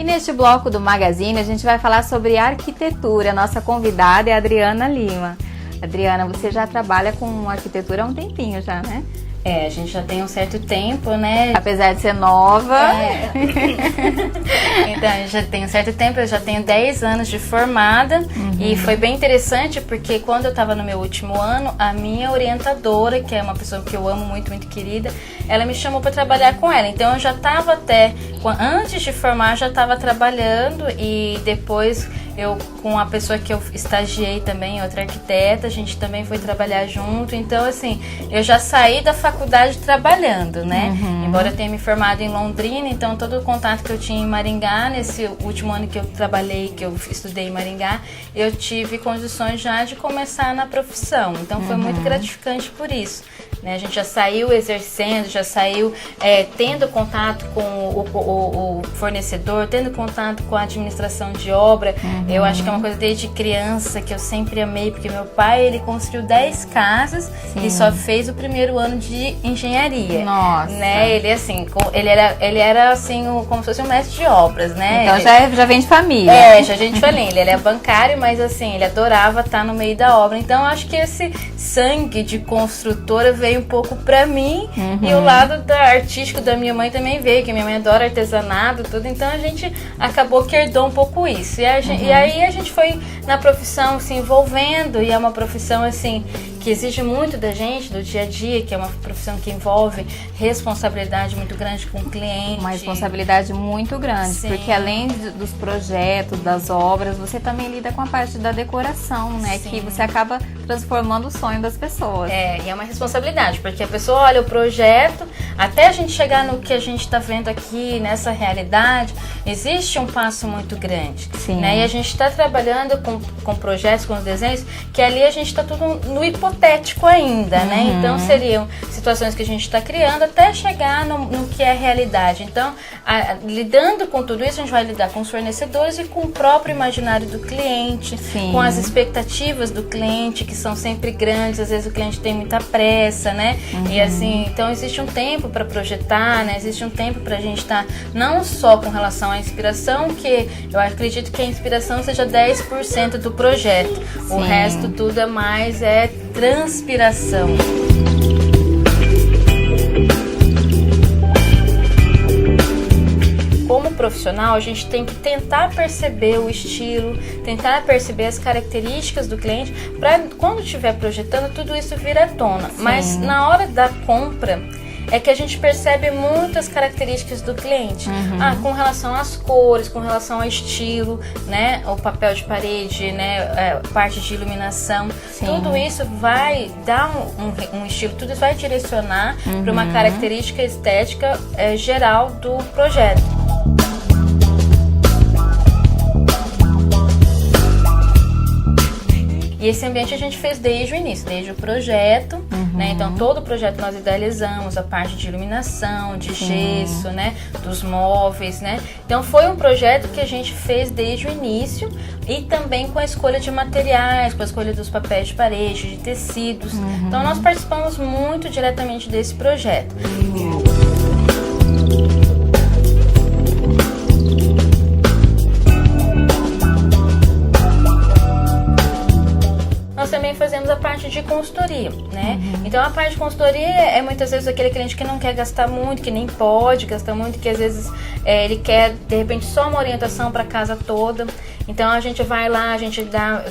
neste bloco do Magazine a gente vai falar sobre arquitetura. Nossa convidada é a Adriana Lima. Adriana, você já trabalha com arquitetura há um tempinho já, né? A gente já tem um certo tempo, né? Apesar de ser nova. Então, já tem um certo tempo, eu já tenho 10 anos de formada. E foi bem interessante porque quando eu estava no meu último ano, a minha orientadora, que é uma pessoa que eu amo muito, muito querida, ela me chamou para trabalhar com ela. Então, eu já estava antes de formar, já estava trabalhando e depois com a pessoa que eu estagiei também, outra arquiteta, a gente também foi trabalhar junto. Então, assim, eu já saí da faculdade trabalhando, né? Embora eu tenha me formado em Londrina, então todo o contato que eu tinha em Maringá, nesse último ano que eu trabalhei, que eu estudei em Maringá, eu tive condições já de começar na profissão. Então, foi muito gratificante por isso. Né? A gente já saiu exercendo, já saiu tendo contato com o fornecedor, tendo contato com a administração de obra. Eu acho que é uma coisa desde criança que eu sempre amei, porque meu pai, ele construiu 10 casas e só fez o primeiro ano de engenharia. Nossa! Né? Ele, assim, ele era assim, como se fosse um mestre de obras, né? Então já vem de família. Já vem de família. Ele é bancário, mas assim, ele adorava estar no meio da obra. Então, eu acho que esse sangue de construtora veio um pouco pra mim e o lado artístico da minha mãe também veio, que minha mãe adora artesanato, tudo. Então, a gente acabou que herdou um pouco isso. E aí a gente foi na profissão se envolvendo, e é uma profissão assim que exige muito da gente, do dia a dia, que é uma profissão que envolve responsabilidade muito grande com o cliente. Uma responsabilidade muito grande, porque além dos projetos, das obras, você também lida com a parte da decoração, né? Que você acaba transformando o sonho das pessoas. E é uma responsabilidade, porque a pessoa olha o projeto, até a gente chegar no que a gente está vendo aqui, nessa realidade, existe um passo muito grande. Né? E a gente está trabalhando com projetos, com os desenhos, que ali a gente está tudo no hipotético ainda, né? Então seriam situações que a gente está criando até chegar no que é realidade. Então, lidando com tudo isso, a gente vai lidar com os fornecedores e com o próprio imaginário do cliente, com as expectativas do cliente, que são sempre grandes. Às vezes o cliente tem muita pressa, né? E assim, então existe um tempo para projetar, né? Existe um tempo para a gente estar não só com relação à inspiração, que eu acredito que a inspiração seja 10% do projeto. O resto tudo é mais transpiração. Como profissional, a gente tem que tentar perceber o estilo, tentar perceber as características do cliente, para quando estiver projetando, tudo isso vir à tona. Mas na hora da compra, é que a gente percebe muitas características do cliente. Com relação às cores, com relação ao estilo, né? O papel de parede, né? Parte de iluminação. Tudo isso vai dar um estilo, tudo isso vai direcionar para uma característica estética geral do projeto. E esse ambiente a gente fez desde o início, desde o projeto, né? Então todo o projeto nós idealizamos, a parte de iluminação, de gesso, né? Dos móveis, né? Então foi um projeto que a gente fez desde o início, e também com a escolha de materiais, com a escolha dos papéis de parede, de tecidos. Então nós participamos muito diretamente desse projeto. Nós também fazemos a parte de consultoria, né? Então a parte de consultoria é muitas vezes aquele cliente que não quer gastar muito, que nem pode gastar muito, que às vezes ele quer de repente só uma orientação para a casa toda. Então a gente vai lá, a gente dá,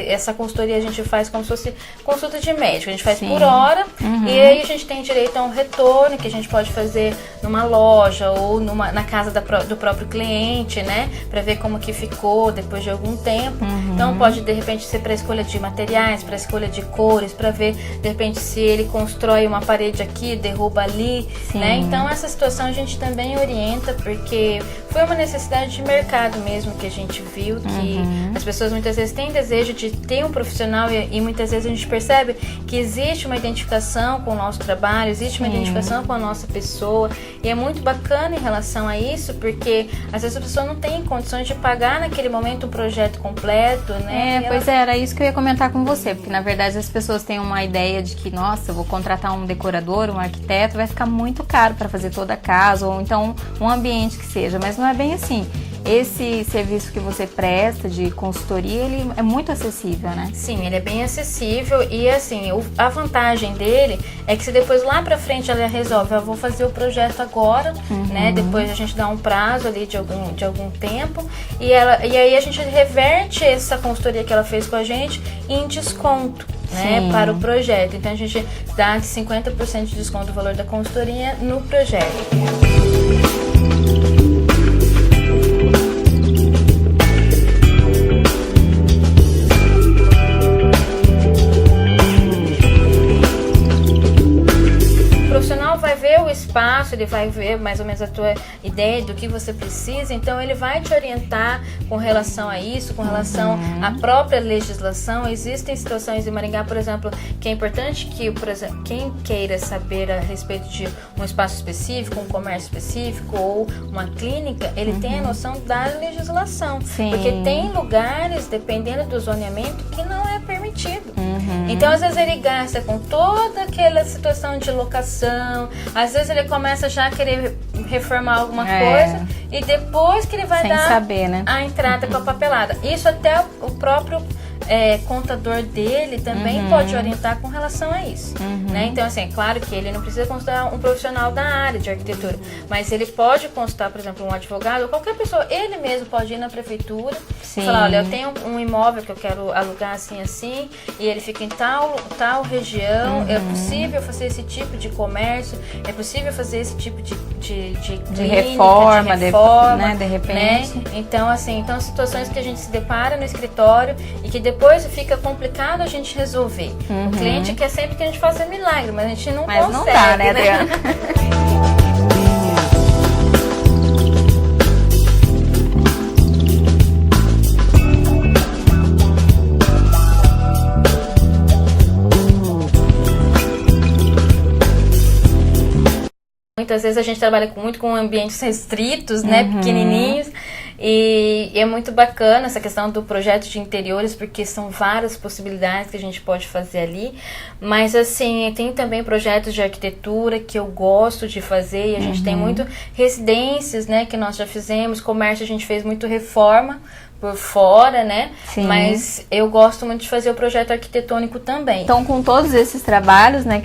essa consultoria a gente faz como se fosse consulta de médico, a gente faz por hora, e aí a gente tem direito a um retorno que a gente pode fazer numa loja ou na casa do próprio cliente, né? Para ver como que ficou depois de algum tempo. Então pode de repente ser para escolha de materiais, para escolha de cores, para ver de repente se ele constrói uma parede aqui, derruba ali, né? Então essa situação a gente também orienta, porque foi uma necessidade de mercado mesmo que a gente viu, que as pessoas muitas vezes têm desejo de ter um profissional, e muitas vezes a gente percebe que existe uma identificação com o nosso trabalho, existe uma identificação com a nossa pessoa, e é muito bacana em relação a isso, porque às vezes a pessoa não tem condições de pagar naquele momento um projeto completo, né? Era isso que eu ia comentar com você, porque na verdade as pessoas têm uma ideia de que, nossa, eu vou contratar um decorador, um arquiteto, vai ficar muito caro para fazer toda a casa, ou então um ambiente que seja, mas não é bem assim. esse serviço que você presta de consultoria, ele é muito acessível, né? Sim, ele é bem acessível e assim, a vantagem dele é que se depois lá pra frente ela resolve, eu vou fazer o projeto agora, né? Depois a gente dá um prazo ali de algum tempo e aí a gente reverte essa consultoria que ela fez com a gente em desconto, né, para o projeto. Então a gente dá 50% de desconto do valor da consultoria no projeto. Vai ver o espaço, ele vai ver mais ou menos a tua ideia do que você precisa, então ele vai te orientar com relação a isso, com relação à própria legislação. Existem situações em Maringá, por exemplo, que é importante que, por exemplo, quem queira saber a respeito de um espaço específico, um comércio específico ou uma clínica, ele tem a noção da legislação. Sim. Porque tem lugares, dependendo do zoneamento, que não é permitido. Então, às vezes ele gasta com toda aquela situação de locação, às vezes ele começa já a querer reformar alguma coisa e depois que ele vai sem dar saber, né? a entrada com a papelada. Isso até o próprio contador dele também pode orientar com relação a isso, né? Então, assim, é claro que ele não precisa consultar um profissional da área de arquitetura, mas ele pode consultar, por exemplo, um advogado ou qualquer pessoa. Ele mesmo pode ir na prefeitura e falar, olha, eu tenho um imóvel que eu quero alugar assim, e ele fica em tal região, é possível fazer esse tipo de comércio, é possível fazer esse tipo de clínica, reforma, né, de repente. Né? Então, assim, situações que a gente se depara no escritório e que depois fica complicado a gente resolver. O cliente quer sempre que a gente faça milagre, mas a gente não consegue. Não dá, né, Adriana? Muitas vezes a gente trabalha muito com ambientes restritos, né, pequenininhos, e é muito bacana essa questão do projeto de interiores, porque são várias possibilidades que a gente pode fazer ali, mas assim, tem também projetos de arquitetura que eu gosto de fazer, e a gente tem muito residências, né, que nós já fizemos, comércio a gente fez muito reforma por fora, né? Sim. Mas eu gosto muito de fazer o projeto arquitetônico também. Então, com todos esses trabalhos, né,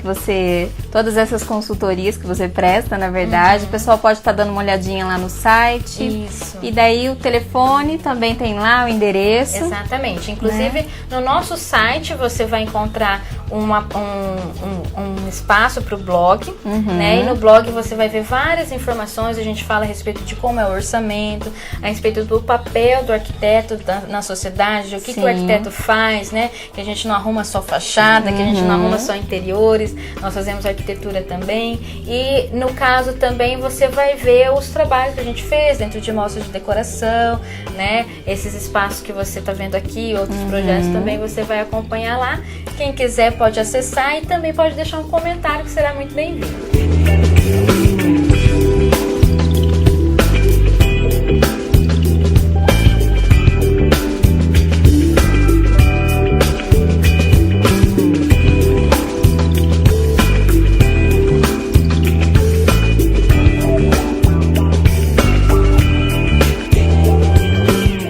todas essas consultorias que você presta, na verdade, o pessoal pode estar dando uma olhadinha lá no site. Isso. E daí o telefone também tem lá, o endereço. Exatamente. Inclusive, no nosso site você vai encontrar um espaço para o blog, né? E no blog você vai ver várias informações. A gente fala a respeito de como é o orçamento, a respeito do papel do arquiteto na sociedade, o que o arquiteto faz, né? Que a gente não arruma só fachada, que a gente não arruma só interiores, nós fazemos arquitetura também. E no caso também você vai ver os trabalhos que a gente fez dentro de mostras de decoração, né? Esses espaços que você está vendo aqui, outros projetos também você vai acompanhar lá. Quem quiser pode acessar e também pode deixar um comentário que será muito bem-vindo.